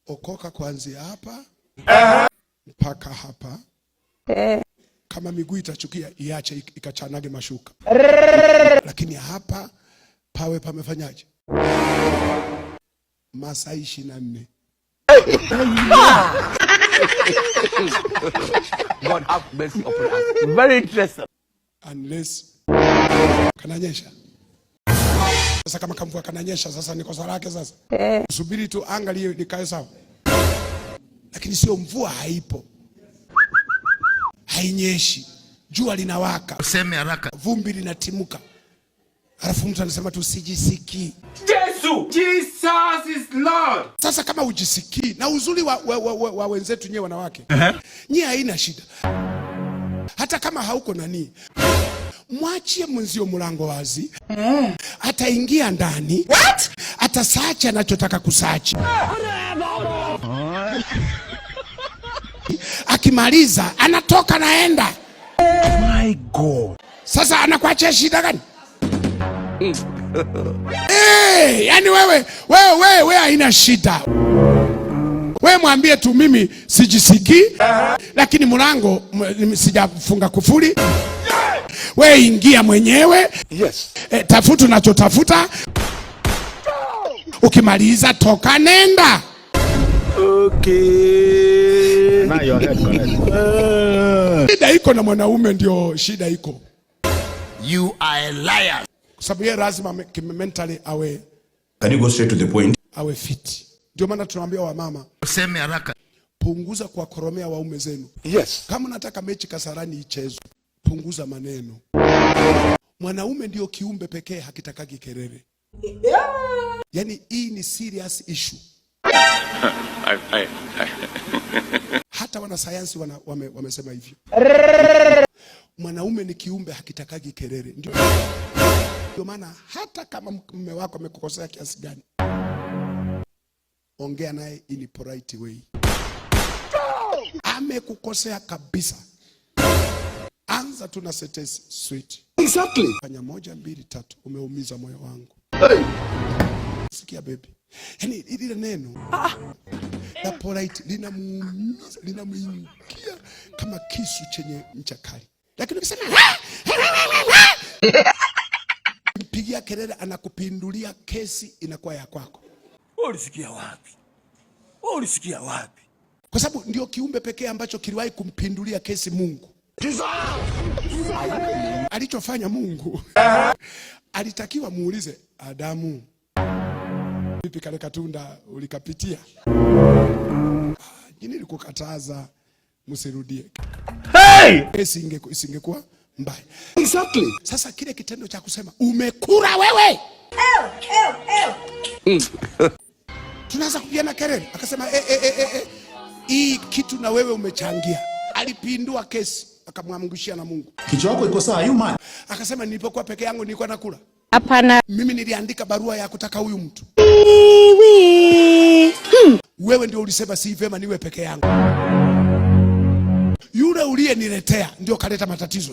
Okoka kuanzia hapa mpaka hapa. Kama miguu itachukia iache ikachanage mashuka. Lakini hapa pawe pamefanyaje? Masaa 24. God have mercy upon us. Very interesting. Unless kananyesha. Sasa kama kamvua kananyesha, sasa ni kosa lake sasa. Subiri tu anga likae sawa. Lakini sio mvua haipo. Hainyeshi. Jua linawaka. Useme haraka. Vumbi linatimuka. Alafu mtu anasema tu sijisikii. Jesus is Lord. Sasa kama ujisikii, na uzuri wa wenzetu nyewe wanawake. Nyie haina shida. Hata kama hauko nani, mwachie mwenzio mlango wazi. Ataingia ndani. What? Atasacha anachotaka kusachi. Akimaliza anatoka naenda. My God. Sasa anakuachia shida gani? Yani wewe haina shida. Wewe mwambie tu mimi sijisikii, lakini mlango sijafunga kufuli. Wewe ingia mwenyewe. Yes. Tafuta unachotafuta. Ukimaliza toka nenda. Okay. Now your head correct. Shida iko na mwanaume, ndio shida iko. You are a liar. Kwa sababu yeye lazima mentally awe. Can you go straight to the point? Awe fit. Ndio maana tunawaambia wamama, Useme haraka. punguza kwa koromea waume zenu. Yes. Kama nataka mechi Kasarani ichezwe, punguza maneno. Mwanaume ndio kiumbe pekee hakitakagi kelele. Yani hii ni serious issue. Hata wanasayansi wamesema hivyo. Mwanaume ni kiumbe hakitakagi kelele. Ndio maana hata kama mume wako amekukosea kiasi gani, ongea naye in polite way. Amekukosea kabisa, anza tu na sentensi sweet. Exactly. Fanya 1, 2, 3, umeumiza moyo wangu. Hey. Sikia baby. Yani ile neno na polite linamuumiza, linamuingia kama kisu chenye ncha kali. Lakini ukisema mpigia kelele, anakupindulia, kesi inakuwa ya kwako. Ulisikia wapi? Ulisikia wapi? Kwa sababu ndio kiumbe pekee ambacho kiliwahi kumpindulia kesi Mungu. Alichofanya Mungu, alitakiwa muulize Adamu, vipi kale katunda ulikapitia? Jini likukataza msirudie. Hey! Kesi isingekuwa mbaya. Exactly. Sasa kile kitendo cha kusema umekura wewe. Tunaanza kupiana kelele. Akasema hii kitu na wewe umechangia. Alipindua kesi, akamwamgushia na Mungu. Kichwa chako iko sawa, you man. Akasema nilipokuwa peke yangu nilikuwa nakula. Hapana. Mimi niliandika barua ya kutaka huyu mtu. Wewe ndio ulisema si vema niwe peke yangu. Yule uliyeniletea ndio kaleta matatizo.